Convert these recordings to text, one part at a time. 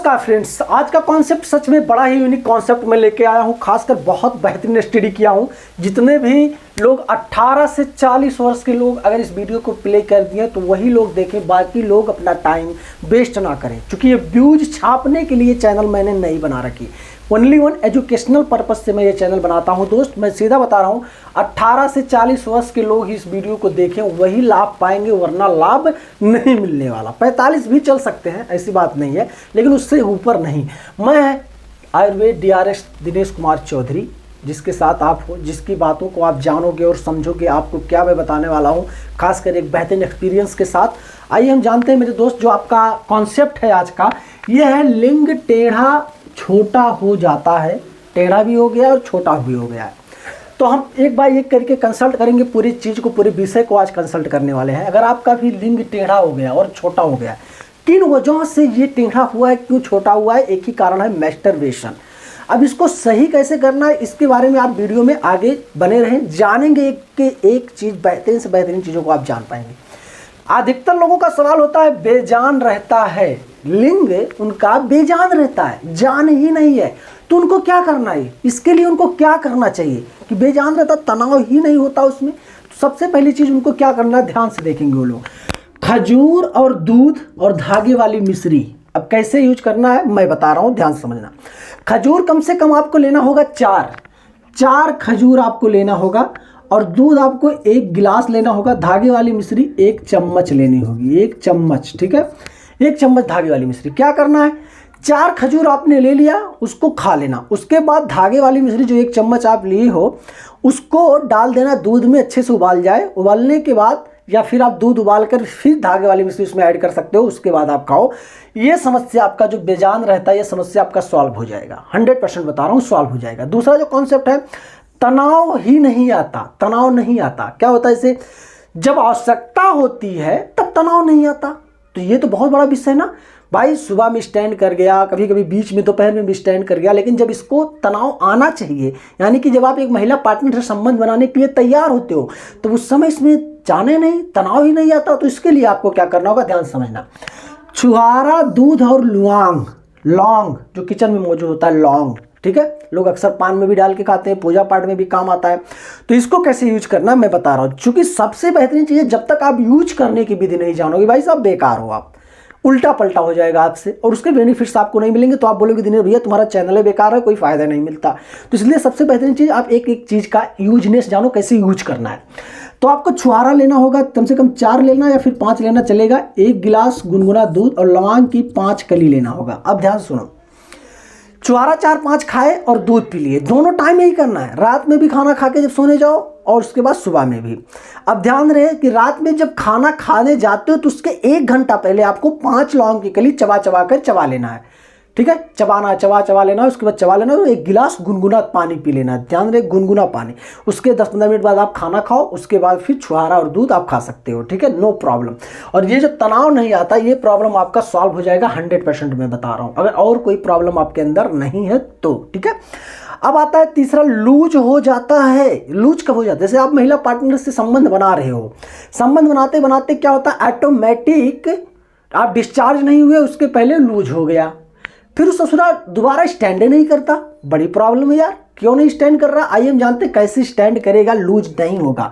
नमस्कार फ्रेंड्स, आज का कॉन्सेप्ट सच में बड़ा ही यूनिक कॉन्सेप्ट मैं लेके आया हूँ। खासकर बहुत बेहतरीन स्टडी किया हूँ। जितने भी लोग 18 से 40 वर्ष के लोग अगर इस वीडियो को प्ले कर दिए तो वही लोग देखें, बाकी लोग अपना टाइम वेस्ट ना करें। क्योंकि ये व्यूज छापने के लिए चैनल मैंने नहीं बना रखी, ओनली वन एजुकेशनल पर्पस से मैं ये चैनल बनाता हूँ। दोस्त मैं सीधा बता रहा हूँ, 18 से 40 वर्ष के लोग इस वीडियो को देखें वही लाभ पाएंगे, वरना लाभ नहीं मिलने वाला। 45 भी चल सकते हैं, ऐसी बात नहीं है, लेकिन उससे ऊपर नहीं। मैं आयुर्वेद DRS दिनेश कुमार चौधरी, जिसके साथ आप हो, जिसकी बातों को आप जानोगे और समझोगे। आपको क्या मैं बताने वाला हूँ, खासकर एक बेहतरीन एक्सपीरियंस के साथ। आइए हम जानते हैं मेरे दोस्त, जो आपका कॉन्सेप्ट है आज का, यह है लिंग टेढ़ा छोटा हो जाता है। टेढ़ा भी हो गया और छोटा भी हो गया है। तो हम एक बार एक करके कंसल्ट करेंगे पूरी चीज़ को, पूरे विषय को आज कंसल्ट करने वाले हैं। अगर आपका भी लिंग टेढ़ा हो गया और छोटा हो गया, किन वजहों से ये टेढ़ा हुआ है, क्यों छोटा हुआ है, एक ही कारण है, मैस्टरबेशन। अब इसको सही कैसे करना है, इसके बारे में आप वीडियो में आगे बने रहें, जानेंगे एक के एक चीज़, बेहतरीन से बेहतरीन चीज़ों को आप जान पाएंगे। अधिकतर लोगों का सवाल होता है, बेजान रहता है लिंग, उनका बेजान रहता है, जान ही नहीं है, तो उनको क्या करना है, इसके लिए उनको क्या करना चाहिए कि बेजान रहता, तनाव ही नहीं होता उसमें। तो सबसे पहली चीज़ उनको क्या करना है, ध्यान से देखेंगे वो लोग, खजूर और दूध और धागे वाली मिश्री। अब कैसे यूज करना है मैं बता रहा हूँ, ध्यान से समझना। खजूर कम से कम आपको लेना होगा चार खजूर आपको लेना होगा, और दूध आपको 1 गिलास लेना होगा। धागे वाली मिश्री 1 चम्मच लेनी होगी, 1 चम्मच, ठीक है, 1 चम्मच धागे वाली मिश्री। क्या करना है, 4 खजूर आपने ले लिया, उसको खा लेना। उसके बाद धागे वाली मिश्री जो 1 चम्मच आप लिए हो, उसको डाल देना दूध में, अच्छे से उबाल जाए। उबालने के बाद, या फिर आप दूध उबाल कर फिर धागे वाली मिश्री उसमें ऐड कर सकते हो, उसके बाद आप खाओ। ये समस्या आपका जो बेजान रहता है, ये समस्या आपका सॉल्व हो जाएगा। 100% बता रहा हूँ, सॉल्व हो जाएगा। दूसरा जो कॉन्सेप्ट है, तनाव ही नहीं आता। तनाव नहीं आता क्या होता है, इसे जब आवश्यकता होती है तब तनाव नहीं आता। तो ये तो बहुत बड़ा विषय है ना भाई। सुबह में स्टैंड कर गया, कभी कभी बीच में दोपहर में भी स्टैंड कर गया, लेकिन जब इसको तनाव आना चाहिए, यानी कि जब आप एक महिला पार्टनर से संबंध बनाने के लिए तैयार होते हो, तो उस समय इसमें जाने नहीं, तनाव ही नहीं आता। तो इसके लिए आपको क्या करना होगा, ध्यान समझना। छुहारा, दूध और लौंग जो किचन में मौजूद होता है, लौंग, ठीक है, लोग अक्सर पान में भी डाल के खाते हैं, पूजा पाठ में भी काम आता है। तो इसको कैसे यूज करना मैं बता रहा हूँ। चूंकि सबसे बेहतरीन चीज़ है, जब तक आप यूज करने की विधि नहीं जानोगे भाई साहब, बेकार हो आप, उल्टा पलटा हो जाएगा आपसे, और उसके बेनिफिट्स आपको नहीं मिलेंगे। तो आप बोलोगे दिनेश भैया तुम्हारा चैनल है बेकार है, कोई फायदा नहीं मिलता। तो इसलिए सबसे बेहतरीन चीज़, आप एक एक चीज़ का यूजनेस जानो, कैसे यूज करना है। तो आपको छुहारा लेना होगा, कम से कम 4 लेना या फिर 5 लेना चलेगा। 1 गिलास गुनगुना दूध और लौंग की 5 कली लेना होगा। अब ध्यान सुनो, छुहारा 4-5 खाए और दूध पी लिए, दोनों टाइम यही करना है। रात में भी खाना खा के जब सोने जाओ, और उसके बाद सुबह में भी। अब ध्यान रहे कि रात में जब खाना खाने जाते हो तो उसके 1 घंटा पहले आपको 5 लौंग की कली चबा कर चबा लेना है, ठीक है, चबा लेना है। उसके बाद चबा लेना है, 1 गिलास गुनगुना पानी पी लेना है। ध्यान रहे, गुनगुना पानी। उसके 10-15 मिनट बाद आप खाना खाओ, उसके बाद फिर छुहारा और दूध आप खा सकते हो, ठीक है, नो प्रॉब्लम। और ये जो तनाव नहीं आता, ये प्रॉब्लम आपका सॉल्व हो जाएगा 100%, मैं बता रहा हूँ। अगर और कोई प्रॉब्लम आपके अंदर नहीं है तो, ठीक है। अब आता है तीसरा, लूज हो जाता है। लूज कब हो जाता है, जैसे आप महिला पार्टनर से संबंध बना रहे हो, संबंध बनाते बनाते क्या होता है, ऑटोमेटिक आप डिस्चार्ज नहीं हुए, उसके पहले लूज हो गया, फिर उस ससुरा दोबारा स्टैंड नहीं करता। बड़ी प्रॉब्लम है यार, क्यों नहीं स्टैंड कर रहा। आइए हम जानते हैं कैसे स्टैंड करेगा, लूज नहीं होगा।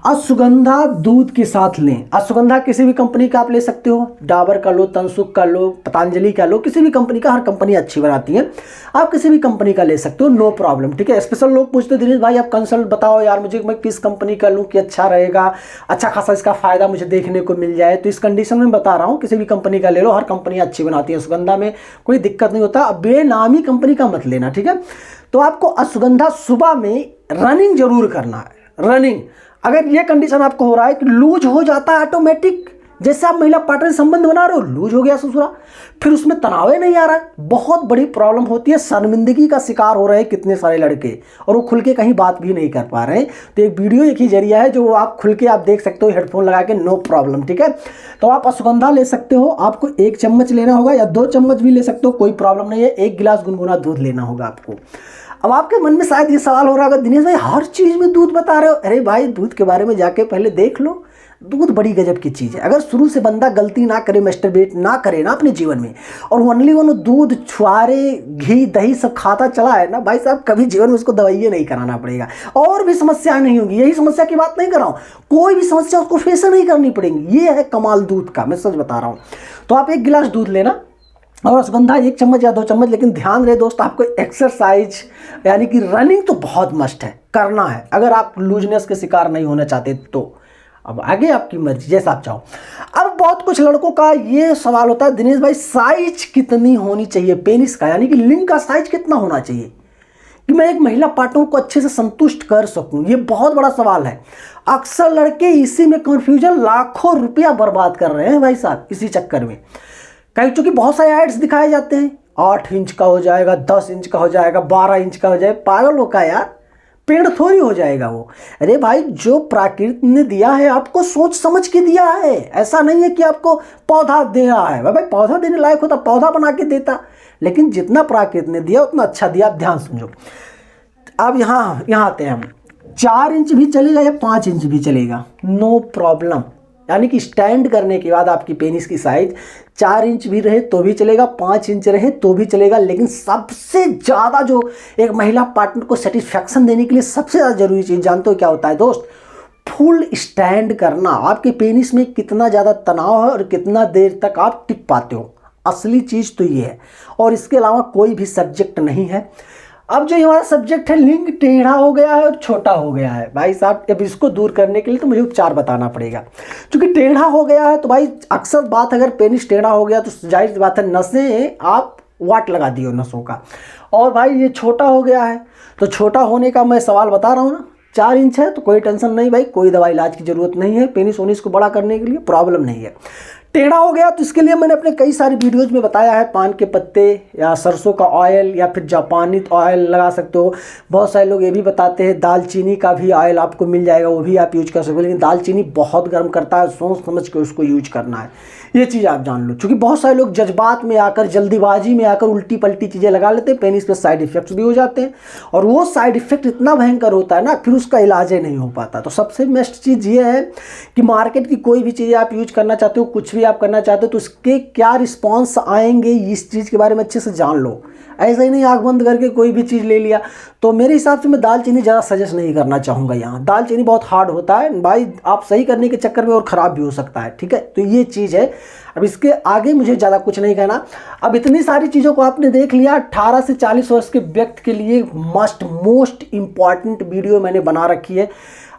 अश्वगंधा दूध के साथ लें। अश्वगंधा किसी भी कंपनी का आप ले सकते हो, डाबर का लो, तनसुख का लो, पतंजलि का लो, किसी भी कंपनी का, हर कंपनी अच्छी बनाती है, आप किसी भी कंपनी का ले सकते हो, नो प्रॉब्लम, ठीक है। स्पेशल लोग पूछते हैं दिनेश भाई आप कंसल्ट बताओ यार मुझे, मैं किस कंपनी का लूँ कि अच्छा रहेगा, अच्छा खासा इसका फायदा मुझे देखने को मिल जाए। तो इस कंडीशन में बता रहा हूँ, किसी भी कंपनी का ले लो, हर कंपनी अच्छी बनाती है, सुगंधा में कोई दिक्कत नहीं होता। बेनामी कंपनी का मत लेना, ठीक है। तो आपको अश्वगंधा सुबह में रनिंग जरूर करना है, रनिंग। अगर ये कंडीशन आपको हो रहा है कि लूज हो जाता है ऑटोमेटिक, जैसे आप महिला पार्टनर संबंध बना रहे हो, लूज हो गया ससुरा, फिर उसमें तनाव नहीं आ रहा है, बहुत बड़ी प्रॉब्लम होती है। शर्मिंदगी का शिकार हो रहे हैं कितने सारे लड़के, और वो खुल के कहीं बात भी नहीं कर पा रहे हैं। तो एक वीडियो एक ही जरिया है जो आप खुल के आप देख सकते हो, हेडफोन लगा के, नो प्रॉब्लम, ठीक है। तो आप अश्वगंधा ले सकते हो, आपको 1 चम्मच लेना होगा, या 2 चम्मच भी ले सकते हो, कोई प्रॉब्लम नहीं है। 1 गिलास गुनगुना दूध लेना होगा आपको। अब आपके मन में शायद ये सवाल हो रहा होगा, दिनेश भाई हर चीज़ में दूध बता रहे हो। अरे भाई, दूध के बारे में जाके पहले देख लो, दूध बड़ी गजब की चीज़ है। अगर शुरू से बंदा गलती ना करे, मैस्टरबेट ना करे ना अपने जीवन में, और ओनली वन दूध, छुआरे, घी, दही सब खाता चला है ना भाई साहब, कभी जीवन में उसको दवाइयाँ नहीं कराना पड़ेगा और भी समस्याएं नहीं होंगी। यही समस्या की बात नहीं कर रहा हूँ, कोई भी समस्या उसको फेस नहीं करनी पड़ेगी। ये है कमाल दूध का, मैं सच बता रहा हूँ। तो आप 1 गिलास दूध लेना और रसगंधा 1 चम्मच या 2 चम्मच, लेकिन ध्यान रहे दोस्त, आपको एक्सरसाइज यानी कि रनिंग तो बहुत मस्ट है, करना है अगर आप लूजनेस के शिकार नहीं होना चाहते तो। अब आगे आपकी मर्जी, जैसा आप चाहो। अब बहुत कुछ लड़कों का ये सवाल होता है, दिनेश भाई साइज कितनी होनी चाहिए पेनिस का, यानी कि लिंग का साइज कितना होना चाहिए कि मैं एक महिला पार्टनर को अच्छे से संतुष्ट कर सकूं? ये बहुत बड़ा सवाल है। अक्सर लड़के इसी में कंफ्यूजन, लाखों रुपया बर्बाद कर रहे हैं भाई साहब इसी चक्कर में। कहीं चूंकि बहुत सारे एड्स दिखाए जाते हैं, 8 इंच का हो जाएगा, 10 इंच का हो जाएगा, 12 इंच का हो जाएगा। पागल हो का यार, पेड़ थोड़ी हो जाएगा वो। अरे भाई, जो प्रकृति ने दिया है आपको सोच समझ के दिया है। ऐसा नहीं है कि आपको पौधा दे रहा है, भाई पौधा देने लायक होता पौधा बना के देता, लेकिन जितना प्रकृति ने दिया उतना अच्छा दिया। आप ध्यान समझो। अब यहाँ आते हैं हम, 4 इंच भी चलेगा या 5 इंच भी चलेगा, नो प्रॉब्लम। यानी कि स्टैंड करने के बाद आपकी पेनिस की साइज 4 इंच भी रहे तो भी चलेगा, 5 इंच रहे तो भी चलेगा। लेकिन सबसे ज़्यादा जो एक महिला पार्टनर को सेटिस्फैक्शन देने के लिए सबसे ज़्यादा जरूरी चीज़ जानते हो क्या होता है दोस्त? फुल स्टैंड करना। आपके पेनिस में कितना ज़्यादा तनाव है और कितना देर तक आप टिक पाते हो, असली चीज़ तो ये है। और इसके अलावा कोई भी सब्जेक्ट नहीं है। अब जो हमारा सब्जेक्ट है, लिंग टेढ़ा हो गया है और छोटा हो गया है भाई साहब, अब इसको दूर करने के लिए तो मुझे उपचार बताना पड़ेगा। क्योंकि टेढ़ा हो गया है तो भाई अक्सर बात, अगर पेनिस टेढ़ा हो गया तो जाहिर सी बात है नसें आप वाट लगा दियो नसों का। और भाई ये छोटा हो गया है तो छोटा होने का मैं सवाल बता रहा हूँ ना, 4 इंच है तो कोई टेंशन नहीं भाई, कोई दवाई इलाज की जरूरत नहीं है। पेनिस ओनिस को बड़ा करने के लिए प्रॉब्लम नहीं है। टेढ़ा हो गया तो इसके लिए मैंने अपने कई सारी वीडियोज़ में बताया है, पान के पत्ते या सरसों का ऑयल या फिर जापानी ऑयल लगा सकते हो। बहुत सारे लोग ये भी बताते हैं दालचीनी का भी ऑयल आपको मिल जाएगा, वो भी आप यूज कर सकते हो। लेकिन दालचीनी बहुत गर्म करता है, सोच समझ के उसको यूज करना है, ये चीज़ आप जान लो। क्योंकि बहुत सारे लोग जज्बात में आकर, जल्दीबाजी में आकर उल्टी पल्टी चीज़ें लगा लेते हैं, पेनिस पे साइड इफेक्ट्स भी हो जाते हैं। और वो साइड इफेक्ट इतना भयंकर होता है ना, फिर उसका इलाज ही नहीं हो पाता। तो सबसे बेस्ट चीज़ ये है कि मार्केट की कोई भी चीज़ें आप यूज करना चाहते हो, कुछ भी आप करना चाहते हो, तो उसके क्या रिस्पॉन्स आएंगे इस चीज़ के बारे में अच्छे से जान लो। ऐसा ही नहीं आँख बंद करके कोई भी चीज़ ले लिया। तो मेरे हिसाब से मैं दालचीनी ज़्यादा सजेस्ट नहीं करना चाहूँगा यहाँ। दालचीनी बहुत हार्ड होता है भाई, आप सही करने के चक्कर में और ख़राब भी हो सकता है, ठीक है। तो ये चीज़ है। अब इसके आगे मुझे ज़्यादा कुछ नहीं कहना। अब इतनी सारी चीज़ों को आपने देख लिया। 18 से 40 वर्ष के व्यक्ति के लिए मोस्ट इम्पॉर्टेंट वीडियो मैंने बना रखी है।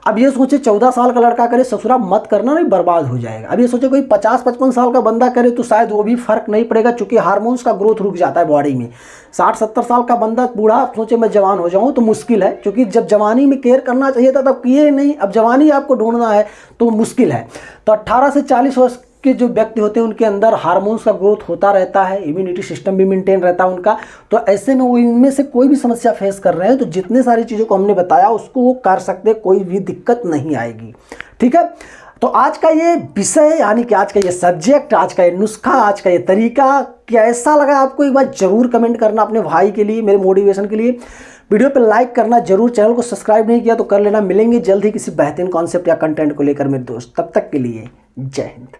अब ये सोचे 14 साल का लड़का करे, ससुरा मत करना, नहीं बर्बाद हो जाएगा। अब ये सोचे कोई 50-55 साल का बंदा करे तो शायद वो भी फर्क नहीं पड़ेगा, क्योंकि हार्मोन्स का ग्रोथ रुक जाता है बॉडी में। 60-70 साल का बंदा बूढ़ा सोचे मैं जवान हो जाऊं तो मुश्किल है, क्योंकि जब जवानी में केयर करना चाहिए था तब किए नहीं, अब जवानी आपको ढूंढना है तो मुश्किल है। तो 18 से 40 वर्ष के जो व्यक्ति होते हैं उनके अंदर हार्मोन्स का ग्रोथ होता रहता है, इम्यूनिटी सिस्टम भी मेंटेन रहता है उनका। तो ऐसे में वो इनमें से कोई भी समस्या फेस कर रहे हैं तो जितने सारी चीज़ों को हमने बताया उसको वो कर सकते, कोई भी दिक्कत नहीं आएगी, ठीक है। तो आज का ये विषय, यानी कि आज का ये सब्जेक्ट, आज का ये नुस्खा, आज का ये तरीका कैसा लगा आपको, एक बार जरूर कमेंट करना अपने भाई के लिए, मेरे मोटिवेशन के लिए। वीडियो पे लाइक करना जरूर, चैनल को सब्सक्राइब नहीं किया तो कर लेना। मिलेंगे जल्द ही किसी बेहतरीन कॉन्सेप्ट या कंटेंट को लेकर मेरे दोस्त, तब तक के लिए जय हिंद।